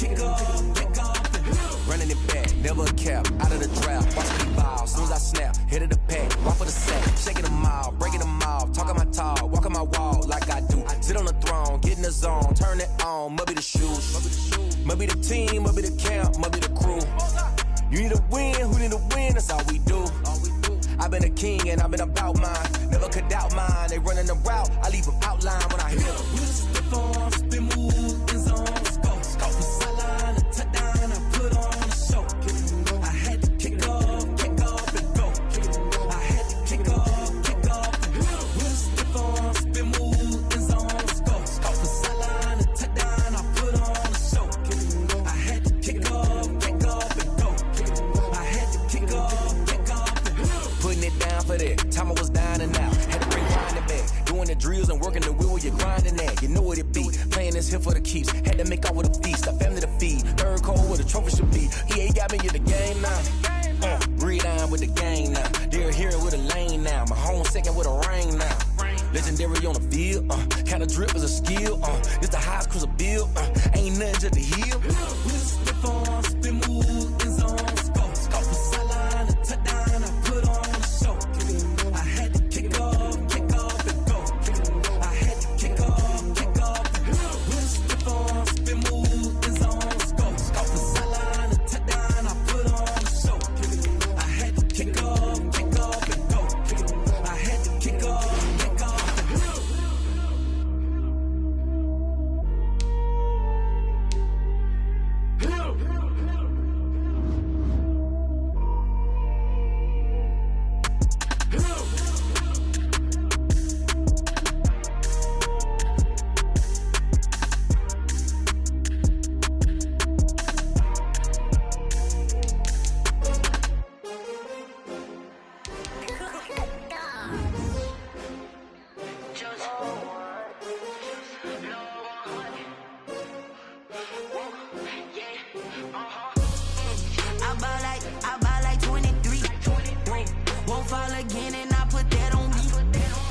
kick off, and running it back, never a cap, out of the draft. Watch me ball, soon as I snap, hit of the pack, walk for the sack, shaking them all, breaking them off, talking my talk, walking my wall like I do. Sit on the throne, get in the zone, turn it on, must be the shoes, must be the team, must be the camp, must be the crew. You need a win, who need a win, that's all we do. I've been a king and I've been about mine, never could doubt mine. They running the route, I leave them outline when I hit them. We just spit on, spin move, in zone, let's go. Scout the sideline, a touchdown, I put on a show. I had to kick off and go. I had to kick off and go. We just spit on, spin move, in zone, let's go. Scout the sideline, a touchdown, I put on a show. I had to kick off and go. I had to kick off and go. Putting it down for that, time I was down and out. Had to bring grinding back, doing the drills and working the wheel where you're grinding at. You know what it be, playing this here for the keeps. Had to make out with a feast, a family to feed. Third cold where the trophy should be. EA got me in the game now. Breathe on with the game now. They're here with a lane now. My home second with a ring now. Legendary on the field, kinda drip is a skill. It's the highest cruiser bill, ain't nothing to the hill. We just slip on, spin move, in zone, let's go. Scout the sideline, a touchdown, I put on a show. I had to kick off and go. I had to kick off and go. We just slip on, spin move, in zone, let's go. Scout the sideline, a touchdown, I put on a show. I had to kick off and go. I had to kick off and go. I buy like 23. Won't fall again and I put that on me.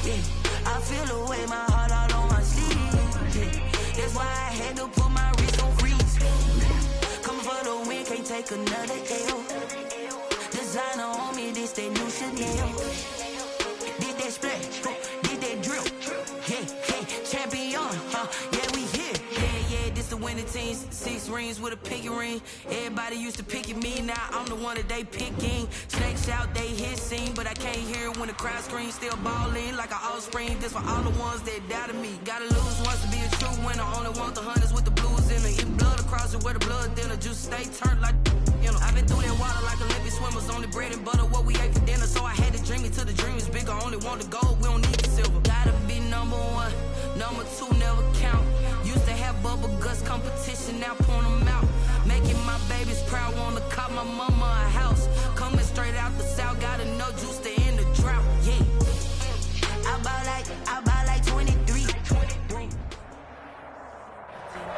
Yeah, I feel the way, my heart all on my sleeve. Yeah, that's why I had to put my wrist on freeze. Coming for the win, can't take another L. Designer on me, this that new Chanel. Did that splash, did that drill. Yeah, champion, yeah, we here. Yeah, this the winning team. 6 rings with a pinky ring. Everybody used to pick at me, now I'm the one that they picking. Snakes out, they hit scene, but I can't hear it when the crowd screams. Still ballin' like an offspring. This for all the ones that doubted me. Gotta lose once to be a true winner. Only want the hunters with the blues in it. Even blood across it where the blood thinner. Juice stay turned like, you know. I've been through that water like Olympic swimmers. Only bread and butter, what we ate for dinner. So I had to dream it till the dream is bigger. Only want the gold, we don't need the silver. Gotta be number 1, number 2 never count. Used to have bubble guts competition, now point them out. Making my babies proud, wanna cop my mama a house. Coming straight out the south, gotta know juice to end the drought. Yeah, I buy like 23.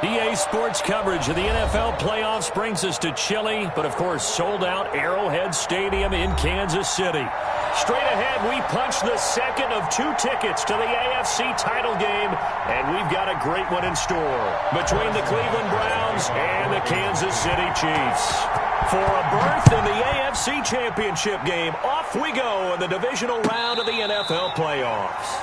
EA Sports coverage of the NFL playoffs brings us to chilly, but of course sold out Arrowhead Stadium in Kansas City. Straight ahead, we punch the second of 2 tickets to the AFC title game, and we've got a great one in store between the Cleveland Browns and the Kansas City Chiefs. For a berth in the AFC Championship game, off we go in the divisional round of the NFL playoffs.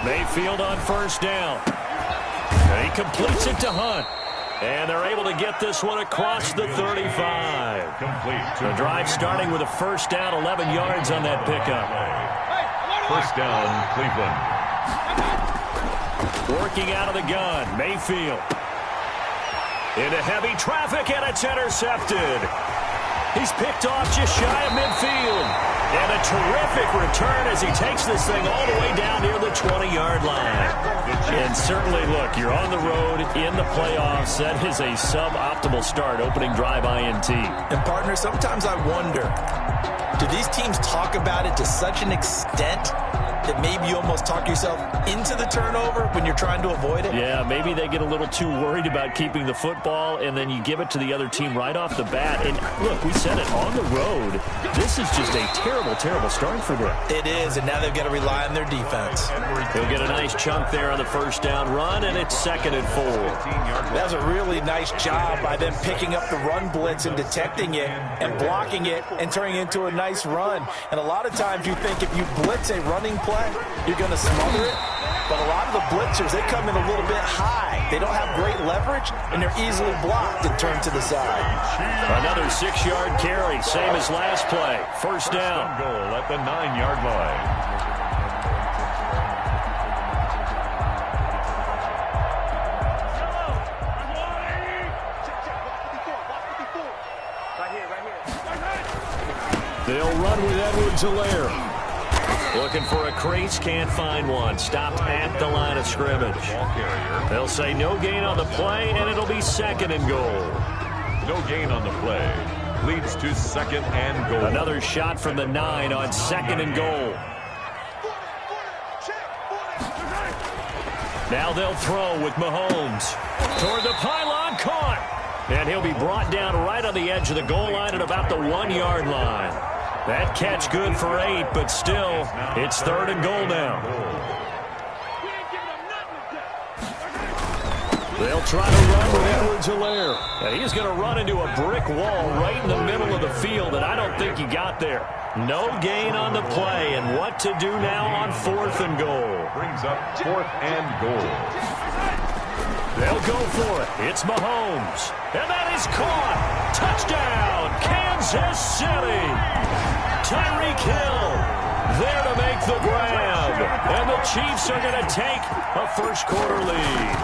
Mayfield on first down. And he completes it to Hunt. And they're able to get this one across the 35. The drive starting with a first down, 11 yards on that pickup. First down, Cleveland. Working out of the gun, Mayfield. Into heavy traffic, and it's intercepted. He's picked off just shy of midfield. And a terrific return as he takes this thing all the way down near the 20-yard line. And certainly, look, you're on the road in the playoffs. That is a suboptimal start, opening drive INT. And, partner, sometimes I wonder, do these teams talk about it to such an extent that maybe you almost talk yourself into the turnover when you're trying to avoid it? Yeah, maybe they get a little too worried about keeping the football, and then you give it to the other team right off the bat. And, look, we said it, on the road, this is just a terrible, terrible start for them. It is, and now they've got to rely on their defense. He'll get a nice chunk there on the first down run, and it's 2nd and 4. That was a really nice job by them picking up the run blitz and detecting it and blocking it and turning it into a nice run. And a lot of times you think if you blitz a running play, you're going to smother it. But a lot of the blitzers, they come in a little bit high. They don't have great leverage, and they're easily blocked and turned to the side. Another 6-yard carry, same as last play. First down. Goal at the 9-yard line. They'll run with Edwards-Helaire. Looking for a crease, can't find one. Stopped at the line of scrimmage. They'll say no gain on the play, and it'll be 2nd and goal. No gain on the play. Leads to 2nd and goal. Another shot from the 9 on 2nd and goal. Now they'll throw with Mahomes. Toward the pylon, caught. And he'll be brought down right on the edge of the goal line at about the 1-yard line. That catch good for 8, but still, it's 3rd and goal now. They'll try to run with Edwards-Helaire. And he's going to run into a brick wall right in the middle of the field, and I don't think he got there. No gain on the play, and what to do now on 4th and goal. Brings up 4th and goal. They'll go for it. It's Mahomes. And that is caught. Touchdown, Kansas City. Tyreek Hill there to make the grab. And the Chiefs are going to take a first-quarter lead.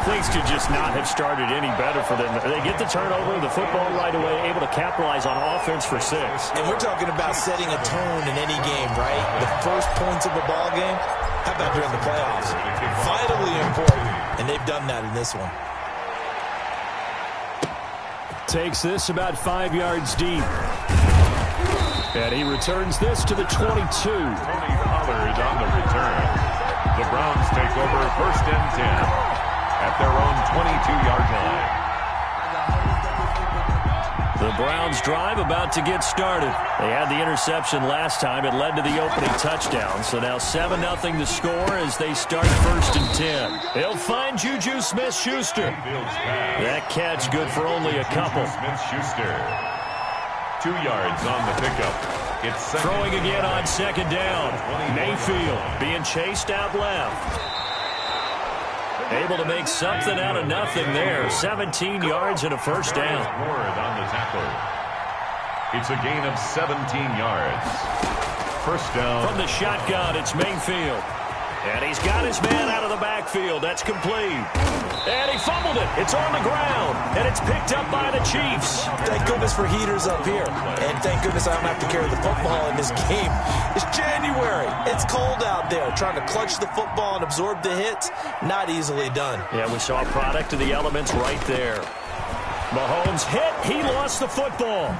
Things could just not have started any better for them. They get the turnover, the football right away, able to capitalize on offense for 6. And we're talking about setting a tone in any game, right? The first points of a ball game. How about during the playoffs? Vitally important. And they've done that in this one. Takes this about 5 yards deep. And he returns this to the 22. Tony Pollard on the return. The Browns take over 1st and 10 at their own 22-yard line. The Browns drive about to get started. They had the interception last time. It led to the opening touchdown. So now 7-0 to score as they start 1st and 10. They'll find Juju Smith-Schuster. That catch good for only a couple. Smith-Schuster. 2 yards on the pickup. It's throwing again on 2nd down. Mayfield being chased out left. Able to make something out of nothing there. 17 yards and a first down. Ward on the tackle. It's a gain of 17 yards. First down. From the shotgun, it's Mayfield. And he's got his man out of the backfield. That's complete. And he fumbled it. It's on the ground. And it's picked up by the Chiefs. Thank goodness for heaters up here. And thank goodness I don't have to carry the football in this game. It's January. It's cold out there. Trying to clutch the football and absorb the hits, not easily done. Yeah, we saw a product of the elements right there. Mahomes hit. He lost the football.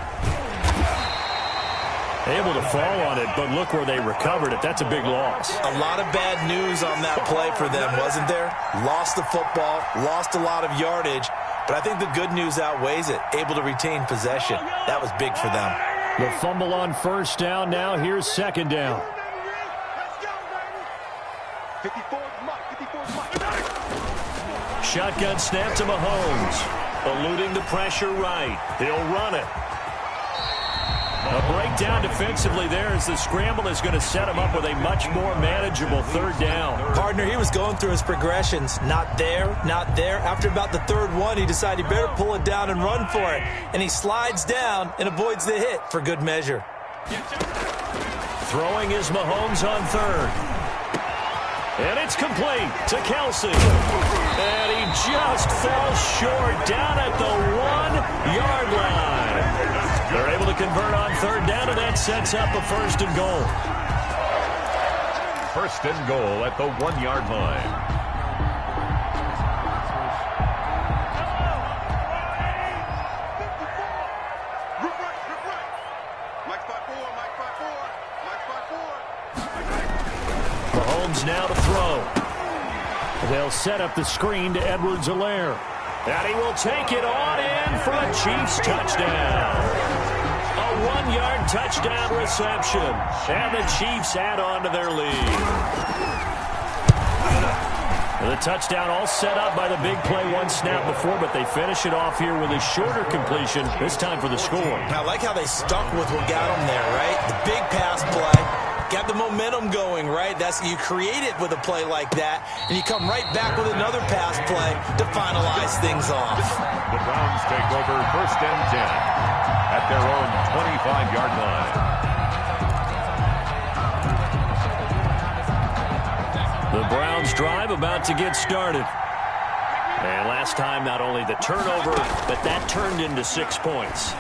Able to fall on it, but look where they recovered it. That's a big loss. A lot of bad news on that play for them, wasn't there? Lost the football, lost a lot of yardage, but I think the good news outweighs it. Able to retain possession. That was big for them. The fumble on 1st down. Now here's 2nd down. Shotgun snap to Mahomes. Eluding the pressure right. He'll run it. A breakdown defensively there as the scramble is going to set him up with a much more manageable 3rd down. Partner, he was going through his progressions. Not there, not there. After about the 3rd one, he decided he better pull it down and run for it. And he slides down and avoids the hit for good measure. Throwing is Mahomes on 3rd. And it's complete to Kelsey. And he just falls short down at the 1-yard line. They're able to convert on 3rd down, and that's sets up a 1st and goal. 1st and goal at the 1-yard line. Mahomes now to throw. They'll set up the screen to Edwards-Helaire. And he will take it on in for a Chiefs touchdown. A 1-yard touchdown reception. And the Chiefs add on to their lead. The touchdown all set up by the big play one snap before, but they finish it off here with a shorter completion, this time for the score. I like how they stuck with what got them there, right? The big pass play. Got the momentum going, right? That's you create it with a play like that, and you come right back with another pass play to finalize things off. The Browns take over 1st and 10 at their own 25-yard line. The Browns drive about to get started. And last time, not only the turnover, but that turned into 6 points.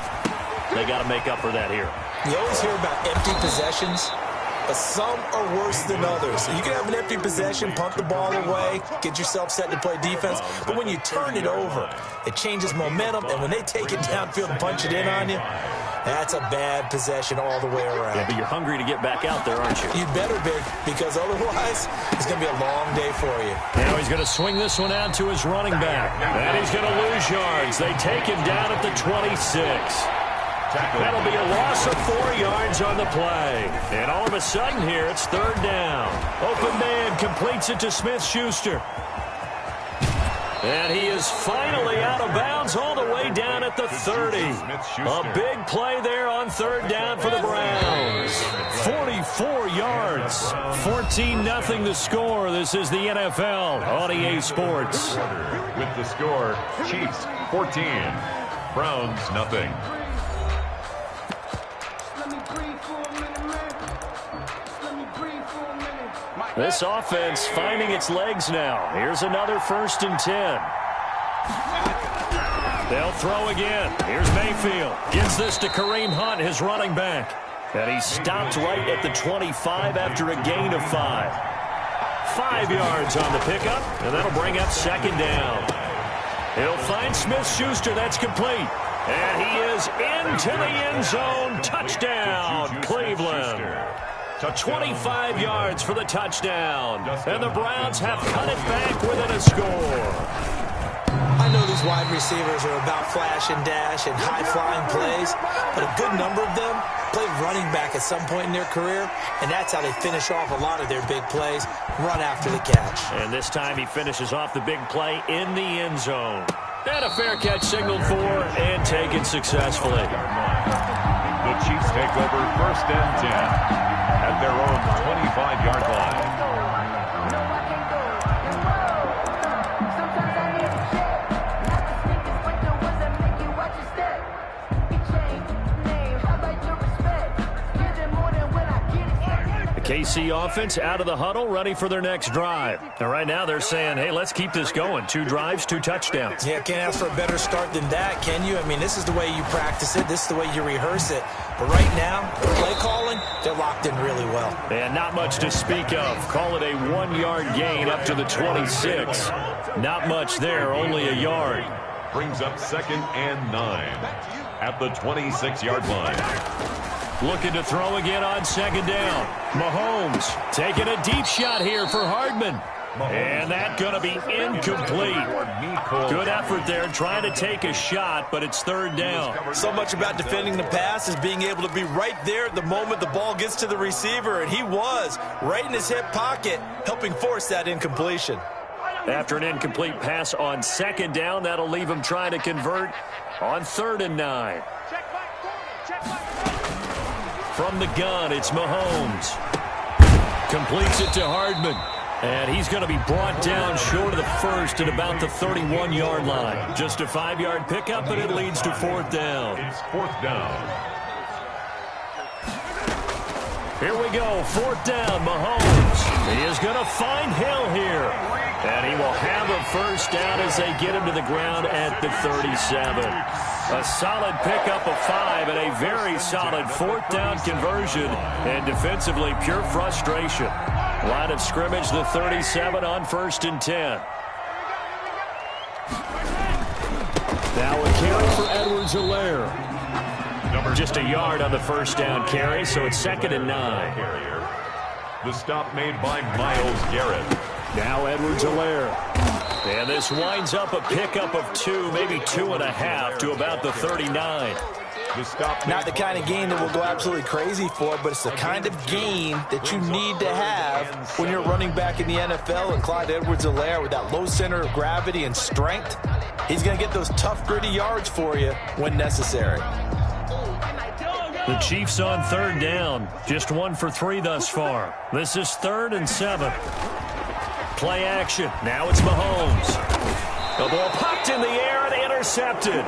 They got to make up for that here. You always hear about empty possessions, but some are worse than others. You can have an empty possession, punt the ball away, get yourself set to play defense, but when you turn it over, it changes momentum, and when they take it downfield and punch it in on you, that's a bad possession all the way around. Yeah, but you're hungry to get back out there, aren't you? You better be, because otherwise, it's going to be a long day for you. Now he's going to swing this one out to his running back. And he's going to lose yards. They take him down at the 26. That'll be a loss of 4 yards on the play. And all of a sudden here, it's 3rd down. Open man completes it to Smith-Schuster. And he is finally out of bounds all the way down at the 30. A big play there on 3rd down for the Browns. 44 yards. 14-0 the score. This is the NFL on EA Sports. With the score, Chiefs 14, Browns nothing. This offense finding its legs now. Here's another 1st and 10. They'll throw again. Here's Mayfield. Gives this to Kareem Hunt, his running back. And he stopped right at the 25 after a gain of 5. 5 yards on the pickup, and that'll bring up 2nd down. He'll find Smith-Schuster. That's complete. And he is into the end zone. Touchdown, Cleveland. 25 yards for the touchdown. And the Browns have cut it back within a score. I know these wide receivers are about flash and dash and high-flying plays, but a good number of them play running back at some point in their career, and that's how they finish off a lot of their big plays, run after the catch. And this time he finishes off the big play in the end zone. And a fair catch signaled for and taken successfully. The Chiefs take over 1st and 10 at their own 25-yard line. KC offense out of the huddle, ready for their next drive. And right now they're saying, hey, let's keep this going. 2 drives, 2 touchdowns. Yeah, can't ask for a better start than that, can you? I mean, this is the way you practice it. This is the way you rehearse it. But right now, play calling, they're locked in really well. And not much to speak of. Call it a 1-yard gain up to the 26. Not much there, only a yard. Brings up 2nd and 9 at the 26-yard line. Looking to throw again on 2nd down. Mahomes taking a deep shot here for Hardman. And that's going to be incomplete. Good effort there trying to take a shot, but it's 3rd down. So much about defending the pass is being able to be right there at the moment the ball gets to the receiver, and he was right in his hip pocket, helping force that incompletion. After an incomplete pass on 2nd down, that'll leave him trying to convert on 3rd and 9. From the gun, it's Mahomes. Completes it to Hardman. And he's going to be brought down short of the 1st at about the 31-yard line. Just a 5-yard pickup, and it leads to 4th down. It's 4th down. Here we go, 4th down, Mahomes. He is going to find Hill here. And he will have a 1st down as they get him to the ground at the 37. A solid pickup of 5 and a very solid 4th down conversion. And defensively, pure frustration. Line of scrimmage, the 37 on 1st and 10. Now a carry for Edwards-Helaire. Just a yard on the 1st down carry, so it's 2nd and 9. The stop made by Myles Garrett. Now Edwards-Helaire. And this winds up a pickup of 2, maybe 2.5 to about the 39. Not the kind of gain that we'll go absolutely crazy for, but it's the kind of gain that you need to have when you're running back in the NFL. And Clyde Edwards-Helaire, with that low center of gravity and strength, he's going to get those tough, gritty yards for you when necessary. The Chiefs on 3rd down. Just 1 for 3 thus far. This is 3rd and 7. Play action. Now it's Mahomes. The ball popped in the air and intercepted.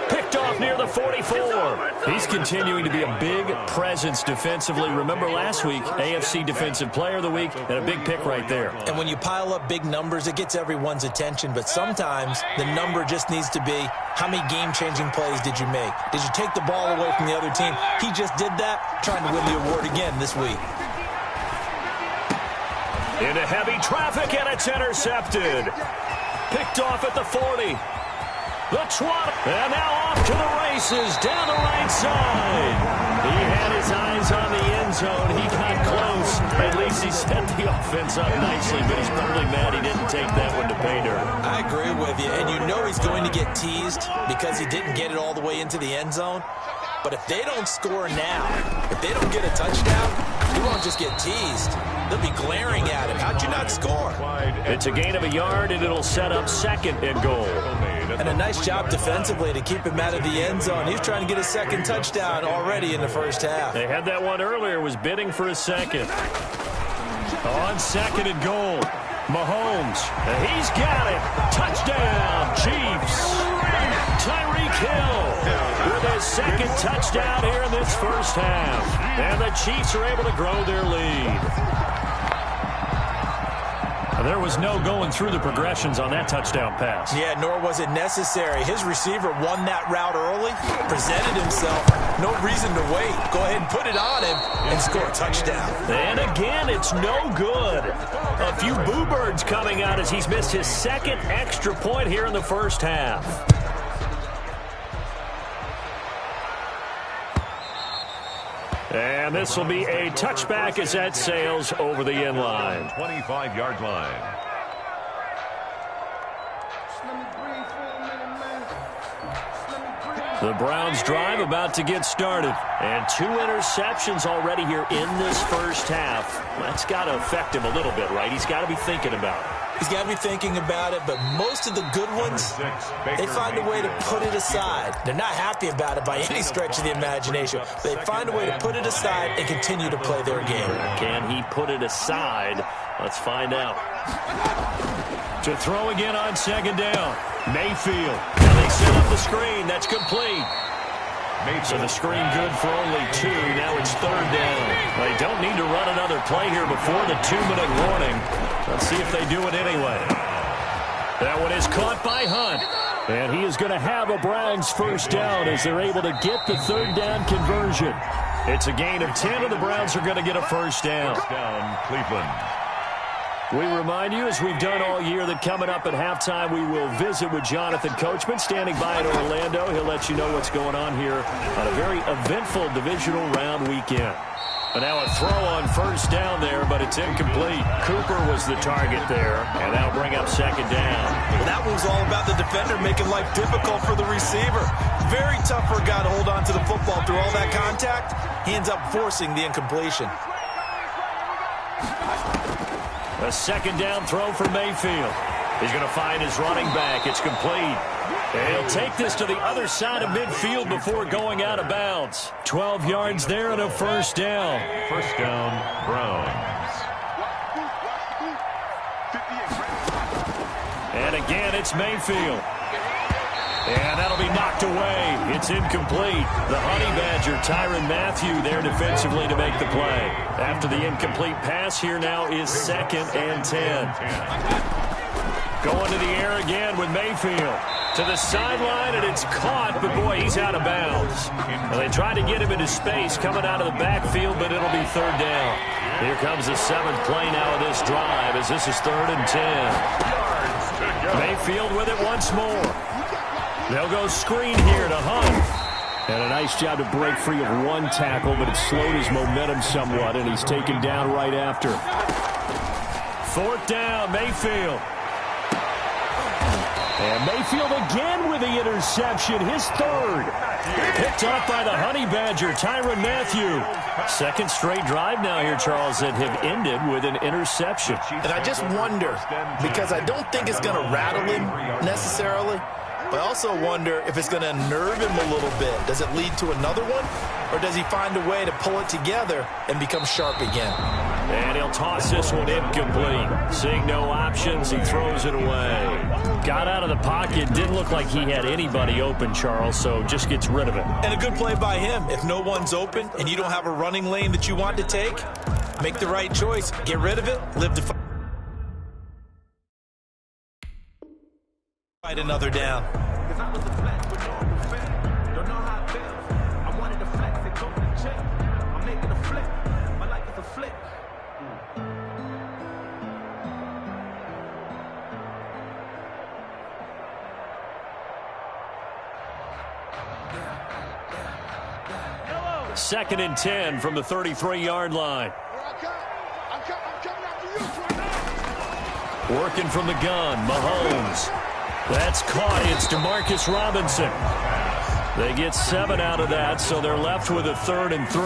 Picked off near the 44. He's continuing to be a big presence defensively. Remember last week, AFC Defensive Player of the Week, and a big pick right there. And when you pile up big numbers, it gets everyone's attention. But sometimes the number just needs to be, how many game-changing plays did you make? Did you take the ball away from the other team? He just did that, trying to win the award again this week. Into heavy traffic, and it's intercepted. Picked off at the 40. The 20, and now off to the races, down the right side. He had his eyes on the end zone. He got close. At least he set the offense up nicely, but he's probably mad he didn't take that one to pay dirt. I agree with you, and you know he's going to get teased because he didn't get it all the way into the end zone. But if they don't score now, if they don't get a touchdown, he won't just get teased. They'll be glaring at him. How'd you not score? It's a gain of a yard, and it'll set up 2nd and goal. And a nice job defensively to keep him out of the end zone. He's trying to get his 2nd touchdown already in the 1st half. They had that one earlier, was bidding for a 2nd. On 2nd and goal, Mahomes. He's got it. Touchdown, Chiefs. Tyreek Hill with his 2nd touchdown here in this 1st half. And the Chiefs are able to grow their lead. There was no going through the progressions on that touchdown pass. Yeah, nor was it necessary. His receiver won that route early, presented himself. No reason to wait. Go ahead and put it on him and score a touchdown. And again, it's no good. A few boo birds coming out as he's missed his 2nd extra point here in the 1st half. And this will be a touchback as that sails over the end line. 25-yard line. The Browns drive about to get started. And 2 interceptions already here in this 1st half. That's got to affect him a little bit, right? He's got to be thinking about it. He's got to be thinking about it, but most of the good ones, they find a way to put it aside. They're not happy about it by any stretch of the imagination. They find a way to put it aside and continue to play their game. Can he put it aside? Let's find out. To throw again on 2nd down. Mayfield. Now they set up the screen. That's complete. So the screen good for only 2. Now it's 3rd down. They don't need to run another play here before the 2-minute warning. Let's see if they do it anyway. That one is caught by Hunt. And he is going to have a Browns 1st down as they're able to get the 3rd down conversion. It's a gain of 10, and the Browns are going to get a 1st down. Cleveland. We remind you, as we've done all year, that coming up at halftime, we will visit with Jonathan Coachman, standing by in Orlando. He'll let you know what's going on here on a very eventful divisional round weekend. And now a throw on 1st down there, but it's incomplete. Cooper was the target there, and that'll bring up 2nd down. Well, that was all about the defender making life difficult for the receiver. Very tough for a guy to hold on to the football through all that contact. He ends up forcing the incompletion. A 2nd down throw for Mayfield. He's going to find his running back. It's complete. And he'll take this to the other side of midfield before going out of bounds. 12 yards there and a 1st down. 1st down, Browns. And again, it's Mayfield. And that'll be knocked away. It's incomplete. The Honey Badger, Tyrann Mathieu, there defensively to make the play. After the incomplete pass, here now is 2nd and 10. Going to the air again with Mayfield. To To the sideline, and it's caught, but boy, he's out of bounds. Well, they tried to get him into space coming out of the backfield, but it'll be third down. Here comes the 7th play now of this drive, as this is 3rd and 10. Mayfield with it once more. They'll go screen here to Hunt. And a nice job to break free of one tackle, but it slowed his momentum somewhat, and he's taken down right after. 4th down, Mayfield. And Mayfield again with the interception, his 3rd. Picked up by the Honey Badger, Tyrann Mathieu. 2nd straight drive now here, Charles, that have ended with an interception. And I just wonder, because I don't think it's going to rattle him necessarily, but I also wonder if it's going to unnerve him a little bit. Does it lead to another one? Or does he find a way to pull it together and become sharp again? And he'll toss this one incomplete. Seeing no options, he throws it away. Got out of the pocket. Didn't look like he had anybody open, Charles, so just gets rid of it. And a good play by him. If no one's open and you don't have a running lane that you want to take, make the right choice. Get rid of it. Live to fight another down. Second and 10 from the 33-yard line. Working from the gun, Mahomes. That's caught. It's Demarcus Robinson. They get 7 out of that, so they're left with a 3rd and 3.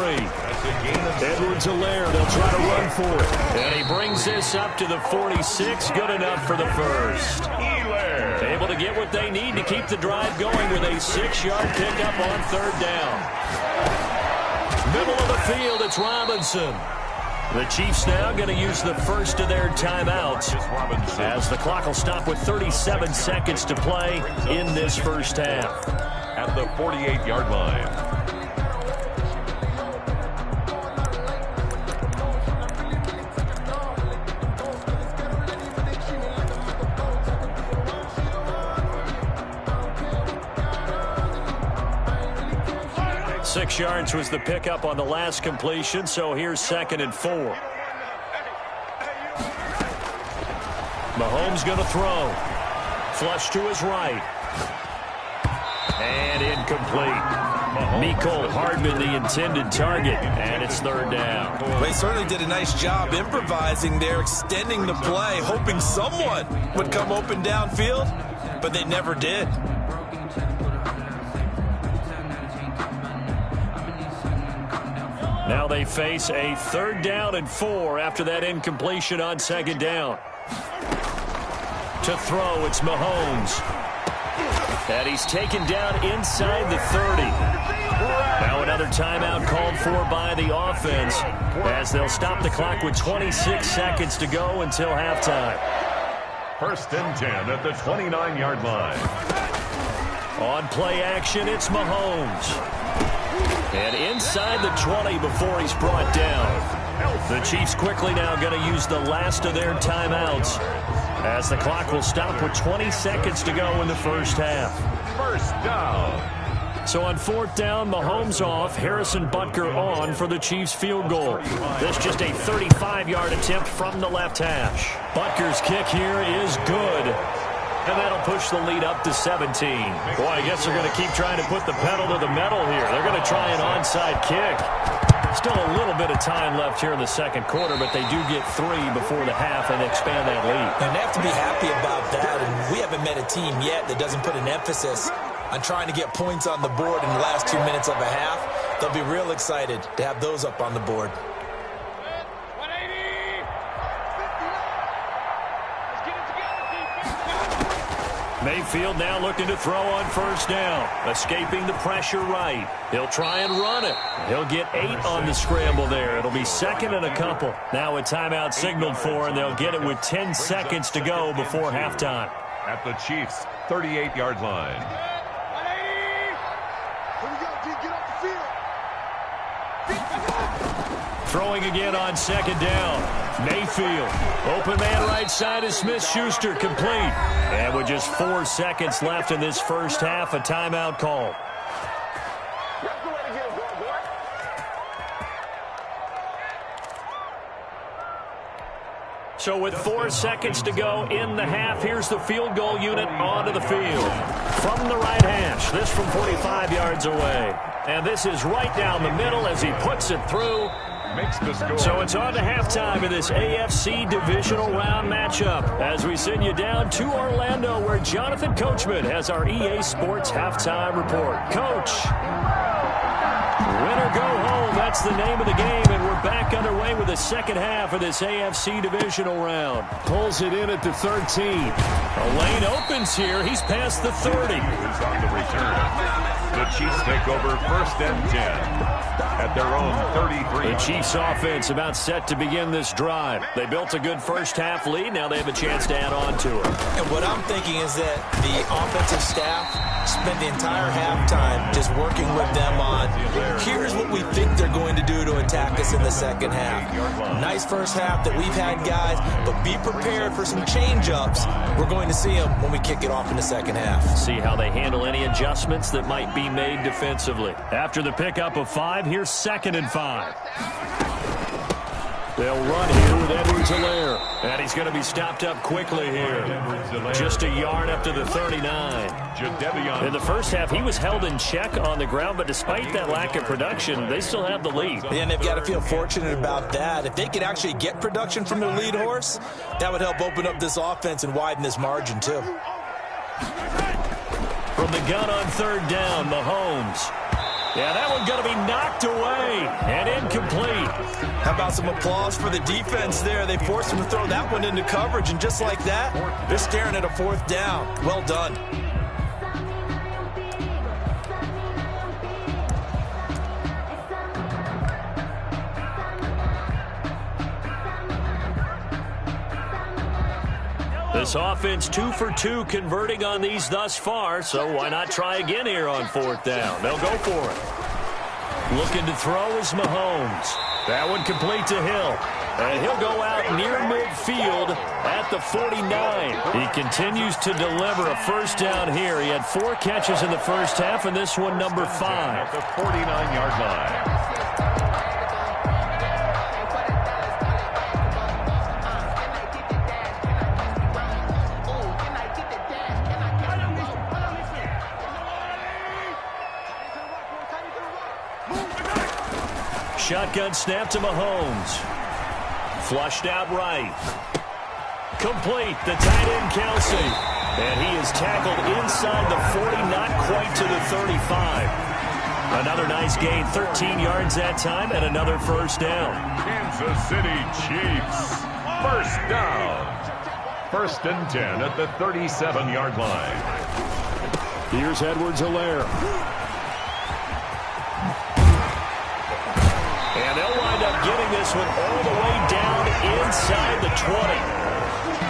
Edwards-Helaire, they'll try to run for it. And he brings this up to the 46. Good enough for the first. Able to get what they need to keep the drive going with a 6-yard pickup on 3rd down. Middle of the field, it's Robinson. The Chiefs now going to use the first of their timeouts as the clock will stop with 37 seconds to play in this first half. At the 48-yard line. 6 yards was the pickup on the last completion, so here's 2nd and 4. Mahomes going to throw. Flush to his right. And incomplete. Mecole Hardman, the intended target, and it's 3rd down. They certainly did a nice job improvising there, extending the play, hoping someone would come open downfield, but they never did. Now they face a 3rd down and 4 after that incompletion on 2nd down. To throw, it's Mahomes. And he's taken down inside the 30. Now another timeout called for by the offense as they'll stop the clock with 26 seconds to go until halftime. 1st and 10 at the 29-yard line. On play action, it's Mahomes. And inside the 20 before he's brought down. The Chiefs quickly now going to use the last of their timeouts as the clock will stop with 20 seconds to go in the first half. 1st down. So on 4th down, Mahomes off, Harrison Butker on for the Chiefs field goal. This just a 35-yard attempt from the left hash. Butker's kick here is good. And that'll push the lead up to 17. Boy, I guess they're going to keep trying to put the pedal to the metal here. They're going to try an onside kick. Still a little bit of time left here in the 2nd quarter, but they do get 3 before the half and expand that lead. And they have to be happy about that. And we haven't met a team yet that doesn't put an emphasis on trying to get points on the board in the last 2 minutes of a half. They'll be real excited to have those up on the board. Mayfield now looking to throw on 1st down. Escaping the pressure right. He'll try and run it. He'll get 8 on the scramble there. It'll be 2nd and a couple. Now a timeout signaled for, and they'll get it with 10 seconds to go before halftime. At the Chiefs' 38-yard line. Throwing again on second down. Mayfield. Open man right side is Smith-Schuster, complete. And with just 4 seconds left in this first half, a timeout call. So with 4 seconds to go in the half, here's the field goal unit onto the field. From the right hash, this from 45 yards away. And this is right down the middle as he puts it through. Makes the score. So it's on to halftime in this AFC divisional round matchup as we send you down to Orlando where Jonathan Coachman has our EA Sports halftime report. Coach, win or go home, that's the name of the game, and we're back underway with the second half of this AFC divisional round. Pulls it in at the 13. A lane opens here. He's past the 30. Is on the return. The Chiefs take over first and 10 at their own 33. The Chiefs offense about set to begin this drive. They built a good first half lead. Now they have a chance to add on to it. And what I'm thinking is that the offensive staff spent the entire halftime just working with them on, here's what we think they're going to do to attack us in the second half. Nice first half that we've had, guys, but be prepared for some change-ups. We're going to see them when we kick it off in the second half. See how they handle any adjustments that might be made defensively. After the pickup of 5, here's 2nd and 5. They'll run here with Edwards-Helaire. And he's going to be stopped up quickly here. Just a yard up to the 39. In the first half, he was held in check on the ground, but despite that lack of production, they still have the lead. And they've got to feel fortunate about that. If they could actually get production from their lead horse, that would help open up this offense and widen this margin, too. From the gun on 3rd down, Mahomes. Yeah, that one's going to be knocked away and incomplete. How about some applause for the defense there? They forced him to throw that one into coverage, and just like that, they're staring at a 4th down. Well done. This offense 2 for 2 converting on these thus far, so why not try again here on 4th down? They'll go for it. Looking to throw is Mahomes. That one complete to Hill. And he'll go out near midfield at the 49. He continues to deliver a first down here. He had 4 catches in the first half, and this one number 5. At the 49-yard line. Shotgun snap to Mahomes. Flushed out right. Complete. The tight end, Kelsey. And he is tackled inside the 40, not quite to the 35. Another nice gain, 13 yards that time, and another first down. Kansas City Chiefs. First down. 1st and 10 at the 37-yard line. Here's Edwards-Helaire. And they'll wind up getting this one all the way down inside the 20.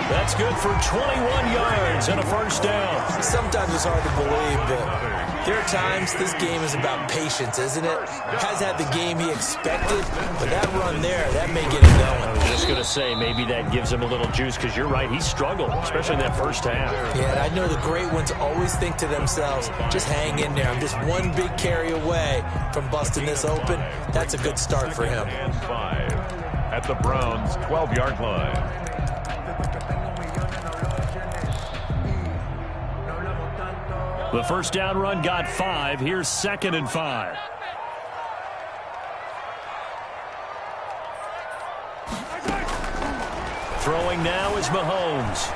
That's good for 21 yards and a first down. Sometimes it's hard to believe, but there are times this game is about patience, isn't it? Has had the game he expected, but that run there, that may get him going. I was just going to say, maybe that gives him a little juice, because you're right, he struggled, especially in that first half. Yeah, and I know the great ones always think to themselves, just hang in there. I'm just one big carry away from busting this open. That's a good start for him. And 5 at the Browns' 12-yard line. The first down run got 5. Here's 2nd and 5. Throwing now is Mahomes.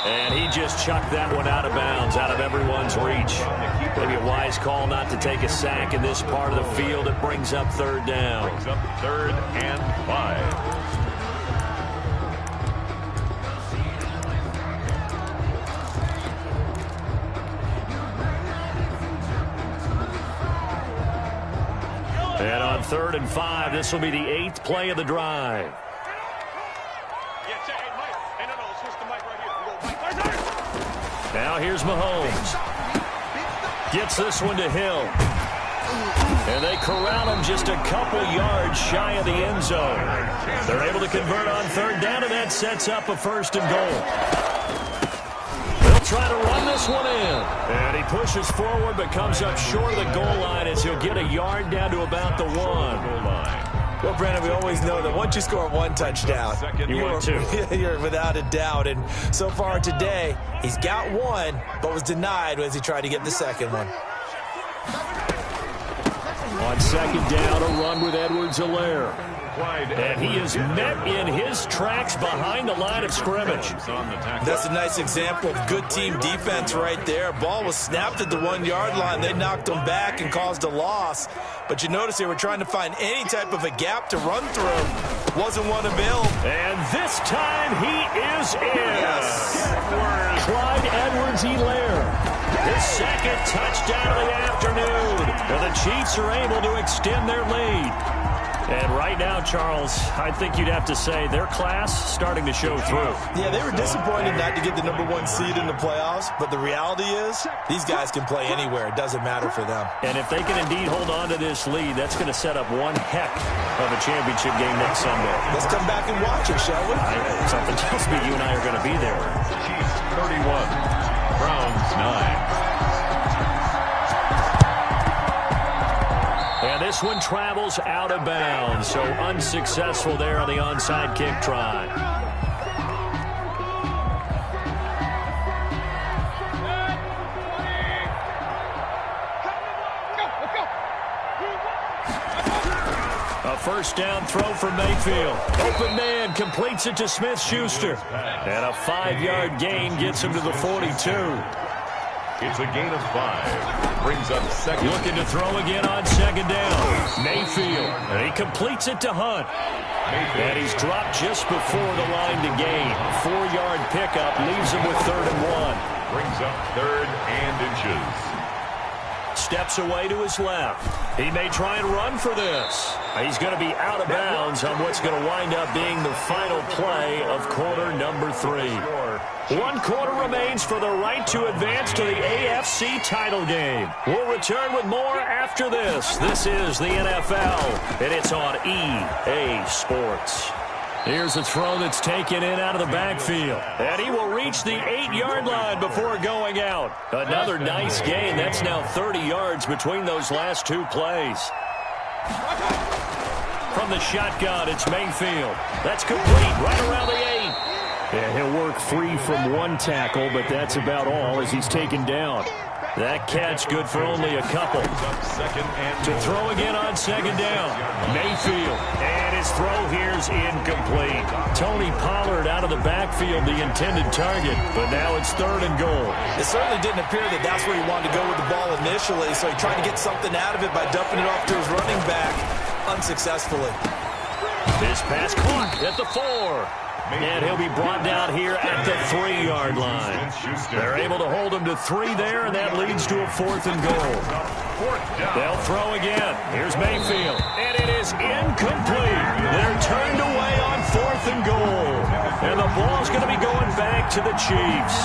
And he just chucked that one out of bounds, out of everyone's reach. Maybe a wise call not to take a sack in this part of the field. It brings up 3rd down. Brings up 3rd and 5. And on 3rd and 5, this will be the 8th play of the drive. Now here's Mahomes. Gets this one to Hill. And they corral him just a couple yards shy of the end zone. They're able to convert on third down, and that sets up a 1st and goal. They'll try to run this one in. And he pushes forward but comes up short of the goal line as he'll get a yard down to about the 1. Well, Brandon, we always know that once you score 1 touchdown, you're without a doubt. And so far today, he's got 1, but was denied as he tried to get the second one. On second down, a run with Edwards-Helaire. And he is met in his tracks behind the line of scrimmage. That's a nice example of good team defense right there. Ball was snapped at the 1-yard line. They knocked him back and caused a loss. But you notice they were trying to find any type of a gap to run through. Wasn't one available. And this time he is in. Yes. Clyde Edwards-Helaire. His second touchdown of the afternoon. And the Chiefs are able to extend their lead. And right now, Charles, I think you'd have to say their class starting to show through. Yeah, they were disappointed not to get the #1 seed in the playoffs, but the reality is these guys can play anywhere. It doesn't matter for them. And if they can indeed hold on to this lead, that's going to set up one heck of a championship game next Sunday. Let's come back and watch it, shall we? Something tells me you and I are going to be there. Chiefs 31, Browns 9. And this one travels out of bounds, so unsuccessful there on the onside kick try. A first down throw for Mayfield. Open man completes it to Smith-Schuster. And a 5-yard gain gets him to the 42. It's a gain of 5. Brings up second. Looking to throw again on second down. Mayfield. And he completes it to Hunt. And he's dropped just before the line to gain. 4-yard pickup leaves him with 3rd and 1. Brings up 3rd and inches. Steps away to his left. He may try and run for this. He's going to be out of bounds on what's going to wind up being the final play of quarter number 3. 1 quarter remains for the right to advance to the AFC title game. We'll return with more after this. This is the NFL, and it's on EA Sports. Here's a throw that's taken in out of the backfield. And he will reach the 8-yard line before going out. Another nice gain. That's now 30 yards between those last 2 plays. From the shotgun, it's Mayfield. That's complete right around the 8. And he'll work free from 1 tackle, but that's about all as he's taken down. That catch good for only a couple. To throw again on second down. Mayfield. And his throw here's incomplete. Tony Pollard out of the backfield, the intended target. But now it's 3rd and goal. It certainly didn't appear that that's where he wanted to go with the ball initially, so he tried to get something out of it by dumping it off to his running back unsuccessfully. This pass caught at the 4. And he'll be brought down here at the 3-yard line. They're able to hold him to 3 there, and that leads to a 4th and goal. They'll throw again. Here's Mayfield. And it is incomplete. They're turned away on 4th and goal. And the ball's going to be going back to the Chiefs.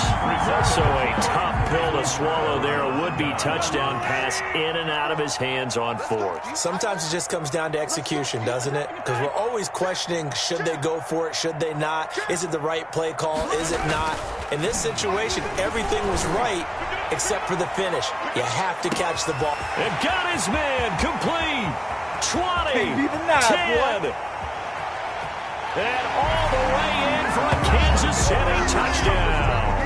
So a top pill to swallow there. A would-be touchdown pass in and out of his hands on 4th. Sometimes it just comes down to execution, doesn't it? Because we're always questioning, should they go for it, should they not? Is it the right play call? Is it not? In this situation, everything was right except for the finish. You have to catch the ball. And got his man complete. 20, 10. And all the way in for a Kansas City touchdown.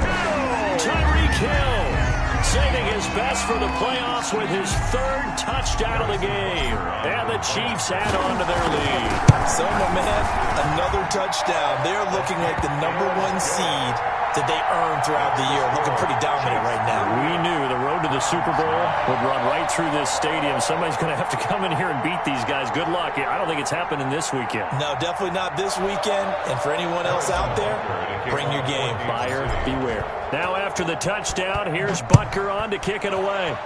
Tyreek Hill saving his best for the playoffs with his 3rd touchdown of the game. And the Chiefs add on to their lead. So, my man, another touchdown. They're looking like the #1 seed that they earned throughout the year. Looking pretty dominant right now. We knew the road to the Super Bowl would run right through this stadium. Somebody's going to have to come in here and beat these guys. Good luck. I don't think it's happening this weekend. No, definitely not this weekend. And for anyone else out there, bring your game. Buyer beware. Now after the touchdown, here's Butker on to kick it away.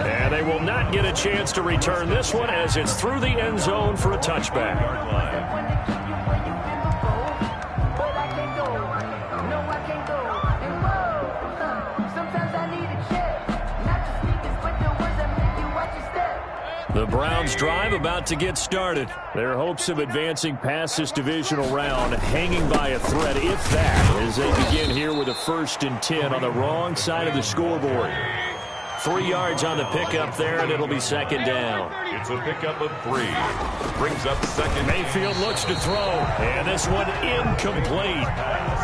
And they will not get a chance to return this one as it's through the end zone for a touchback. The Browns drive about to get started. Their hopes of advancing past this divisional round hanging by a thread, if that, as they begin here with a 1st and 10 on the wrong side of the scoreboard. 3 yards on the pickup there, and it'll be 2nd down. It's a pickup of 3. Brings up 2nd. Mayfield looks to throw, and this one incomplete.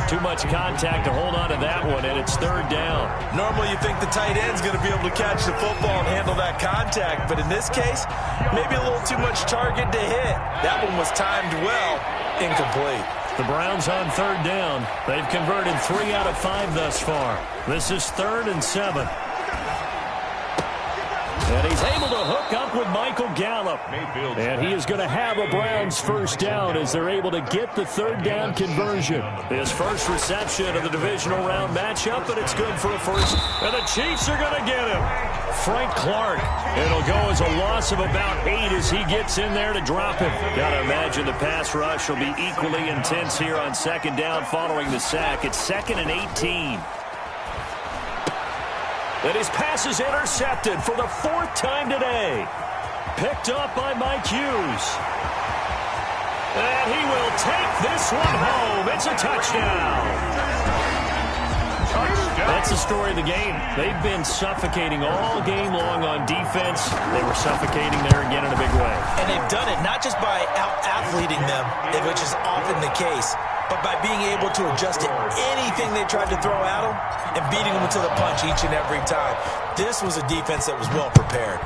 Too much contact to hold on to that one, and it's 3rd down. Normally you think the tight end's going to be able to catch the football and handle that contact, but in this case, maybe a little too much target to hit. That one was timed well, incomplete. The Browns on 3rd down. They've converted 3 out of 5 thus far. This is 3rd and 7. And he's able to hook up with Michael Gallup. And he is going to have a Browns 1st down as they're able to get the 3rd down conversion. His first reception of the divisional round matchup, but it's good for a 1st. And the Chiefs are going to get him. Frank Clark. It'll go as a loss of about 8 as he gets in there to drop him. Got to imagine the pass rush will be equally intense here on 2nd down following the sack. It's 2nd and 18. And his pass is intercepted for the 4th time today. Picked up by Mike Hughes. And he will take this one home. It's a touchdown. That's the story of the game. They've been suffocating all game long on defense. They were suffocating there again in a big way. And they've done it not just by out-athleting them, which is often the case, but by being able to adjust to anything they tried to throw at them and beating them to the punch each and every time. This was a defense that was well prepared.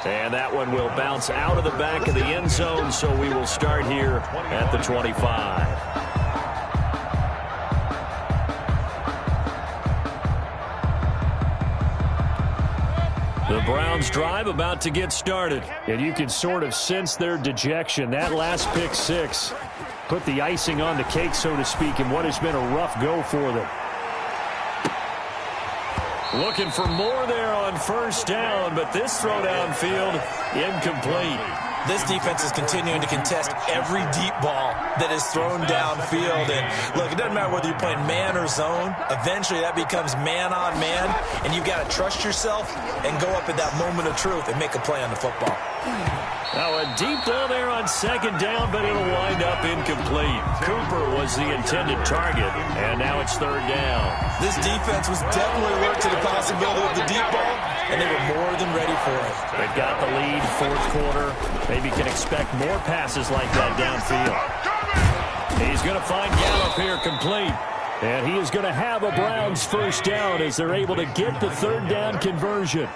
And that one will bounce out of the back of the end zone, so we will start here at the 25. The Browns drive about to get started. And you can sort of sense their dejection. That last pick 6 put the icing on the cake, so to speak, in what has been a rough go for them. Looking for more there on 1st down, but this throw downfield incomplete. This defense is continuing to contest every deep ball that is thrown downfield. And look, it doesn't matter whether you're playing man or zone. Eventually that becomes man on man, and you've got to trust yourself and go up at that moment of truth and make a play on the football. Now a deep ball there on 2nd down, but it'll wind up incomplete. Cooper was the intended target, and now it's 3rd down. This defense was definitely alert to the possibility of the deep ball, and they were more than ready for it. They've got the lead, 4th quarter. Maybe can expect more passes like that downfield. He's going to find Gallup here complete. And he is going to have a Browns 1st down as they're able to get the 3rd down conversion.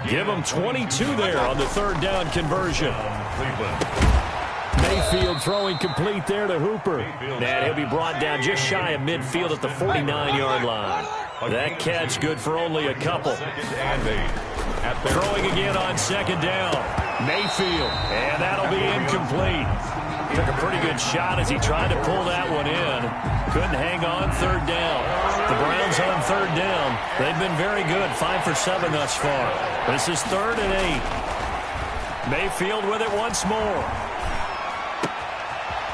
Give them 22 there on the 3rd down conversion. Mayfield throwing complete there to Hooper. And he'll be brought down just shy of midfield at the 49-yard line. That catch good for only a couple. Throwing again on 2nd down. Mayfield. And that'll be incomplete. Took a pretty good shot as he tried to pull that one in. Couldn't hang on 3rd down. The Browns on 3rd down. They've been very good. 5 for 7 thus far. This is 3rd and 8. Mayfield with it once more.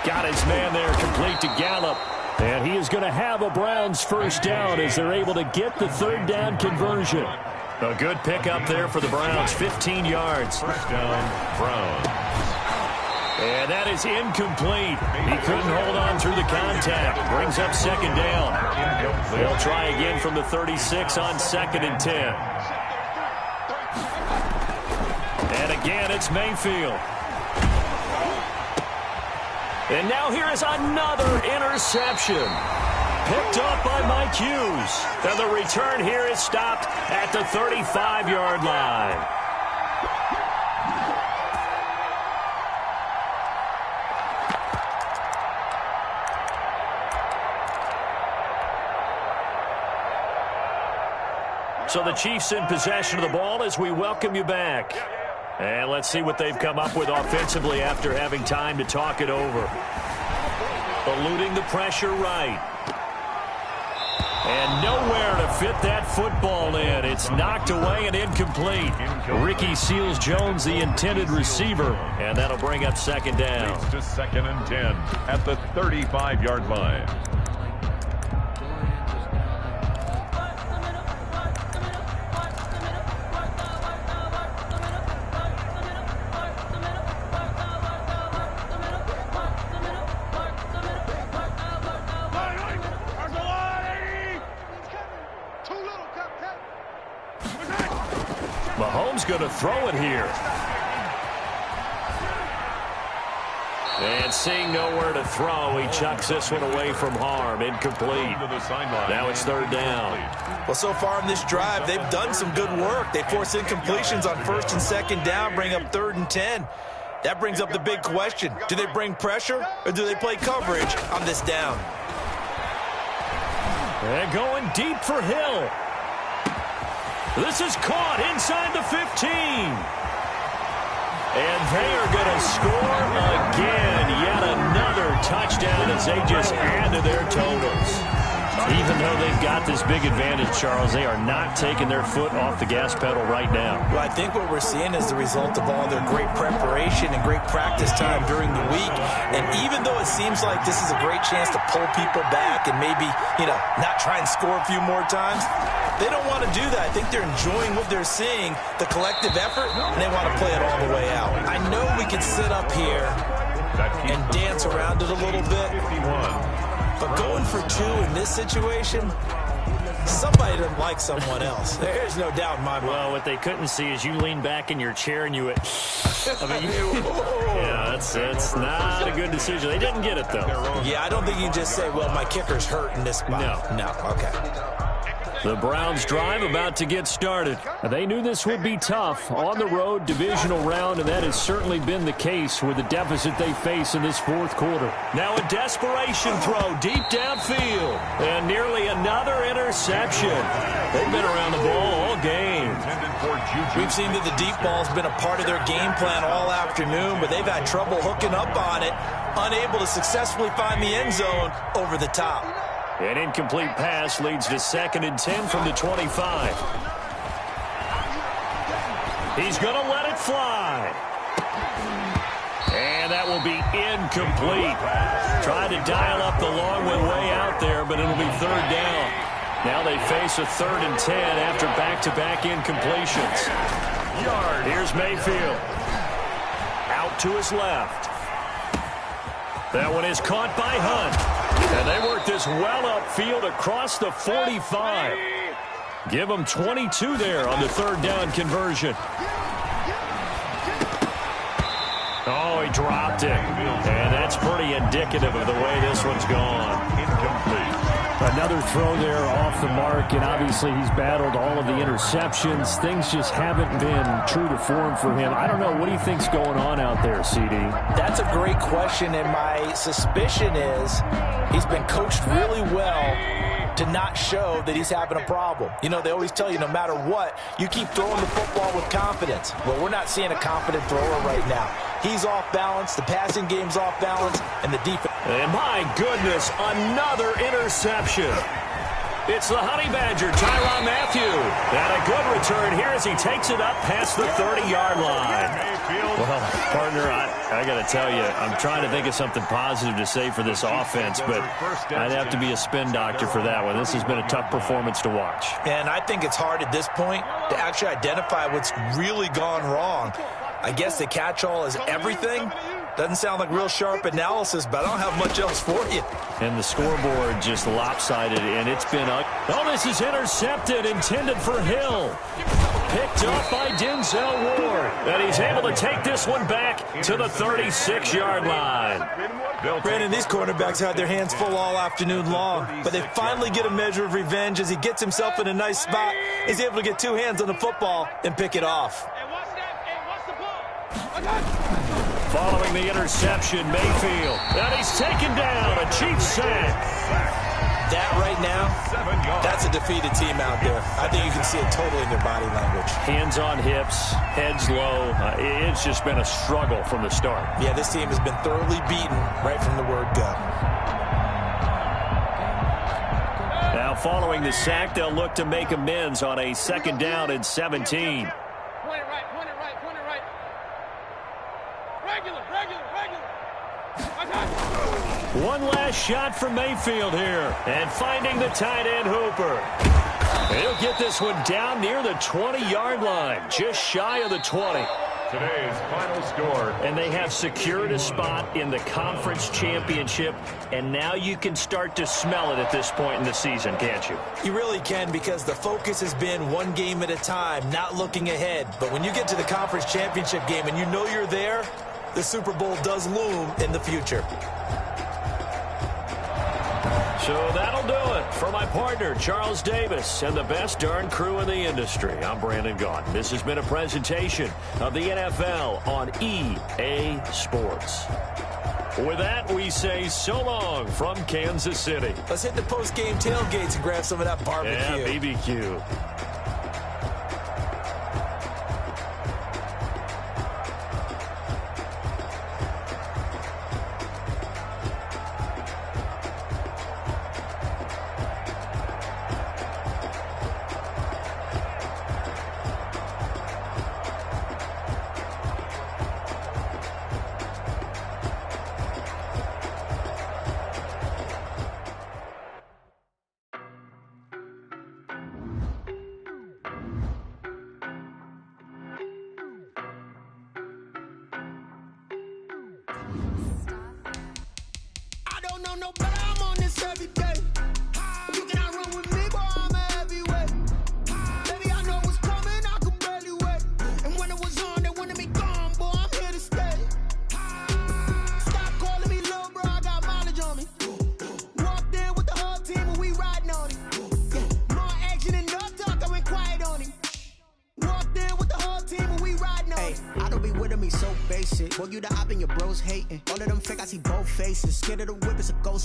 Got his man there complete to Gallup. And he is going to have a Browns 1st down as they're able to get the 3rd down conversion. A good pickup there for the Browns. 15 yards. 1st down, Browns. And that is incomplete. He couldn't hold on through the contact. Brings up 2nd down. They'll try again from the 36 on 2nd and 10. And again, it's Mayfield. And now here is another interception. Picked up by Mike Hughes. And the return here is stopped at the 35-yard line. So the Chiefs in possession of the ball as we welcome you back. And let's see what they've come up with offensively after having time to talk it over. Eluding the pressure right. And nowhere to fit that football in. It's knocked away and incomplete. Ricky Seals-Jones, the intended receiver. And that'll bring up 2nd down. To 2nd and 10 at the 35-yard line. Mahomes going to throw it here. And seeing nowhere to throw, he chucks this one away from harm. Incomplete. Now it's third down. Well, so far in this drive, they've done some good work. They force incompletions on first and second down, bring up 3rd and 10. That brings up the big question. Do they bring pressure or do they play coverage on this down? And going deep for Hill. This is caught inside the 15. And they are going to score again. Yet another touchdown as they just add to their totals. Even though they've got this big advantage, Charles, they are not taking their foot off the gas pedal right now. Well, I think what we're seeing is the result of all their great preparation and great practice time during the week. And even though it seems like this is a great chance to pull people back and maybe, not try and score a few more times, they don't want to do that. I think they're enjoying what they're seeing, the collective effort, and they want to play it all the way out. I know we could sit up here and dance around it a little bit, but going for 2 in this situation, somebody doesn't like someone else. There's no doubt in my mind. Well, what they couldn't see is you lean back in your chair and you went, yeah, it's not a good decision. They didn't get it, though. Yeah, I don't think you can just say, well, my kicker's hurt in this spot. No, okay. The Browns drive about to get started. They knew this would be tough on the road divisional round, and that has certainly been the case with the deficit they face in this fourth quarter. Now a desperation throw deep downfield, and nearly another interception. They've been around the ball all game. We've seen that the deep ball's been a part of their game plan all afternoon, but they've had trouble hooking up on it, unable to successfully find the end zone over the top. An incomplete pass leads to 2nd and 10 from the 25. He's going to let it fly. And that will be incomplete. Tried to dial up the long one way out there, but it'll be 3rd down. Now they face a 3rd and 10 after back-to-back incompletions. Here's Mayfield. Out to his left. That one is caught by Hunt. And they work this well upfield across the 45. Give them 22 there on the 3rd down conversion. Oh, he dropped it. And that's pretty indicative of the way this one's gone. Incomplete. Another throw there off the mark, and obviously he's battled all of the interceptions. Things just haven't been true to form for him. I don't know. What do you think's going on out there, CD? That's a great question, and my suspicion is he's been coached really well to not show that he's having a problem. They always tell you no matter what, you keep throwing the football with confidence. Well, we're not seeing a confident thrower right now. He's off balance, the passing game's off balance, and the defense. And my goodness, another interception. It's the Honey Badger, Tyrann Mathieu. And a good return here as he takes it up past the 30-yard line. Well, partner, I got to tell you, I'm trying to think of something positive to say for this offense, but I'd have to be a spin doctor for that one. This has been a tough performance to watch. And I think it's hard at this point to actually identify what's really gone wrong. I guess the catch-all is everything. Doesn't sound like real sharp analysis, but I don't have much else for you. And the scoreboard just lopsided, and it's been up. Oh, this is intercepted, intended for Hill. Picked up by Denzel Ward. And he's able to take this one back to the 36-yard line. Brandon, these cornerbacks had their hands full all afternoon long, but they finally get a measure of revenge as he gets himself in a nice spot. He's able to get 2 hands on the football and pick it off. Following the interception, Mayfield. And he's taken down, a Chiefs sack. That right now, that's a defeated team out there. I think you can see it totally in their body language. Hands on hips, heads low. It's just been a struggle from the start. Yeah, this team has been thoroughly beaten right from the word go. Now following the sack, they'll look to make amends on a 2nd down and 17. One last shot from Mayfield here. And finding the tight end, Hooper. He'll get this one down near the 20-yard line. Just shy of the 20. today's final score. And they have secured a spot in the conference championship, and now you can start to smell it at this point in the season, can't you? You really can, because the focus has been one game at a time, not looking ahead. But when you get to the conference championship game and you know you're there, the Super Bowl does loom in the future. So that'll do it for my partner, Charles Davis, and the best darn crew in the industry. I'm Brandon Gaudin. This has been a presentation of the NFL on EA Sports. With that, we say so long from Kansas City. Let's hit the post-game tailgates and grab some of that barbecue. Yeah, BBQ.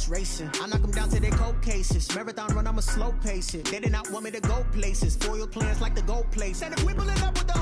Racing. I knock them down to their cold cases. Marathon run, I'ma slow pace it. They did not want me to go places. Foil plans like the gold place. And if we pull it up with the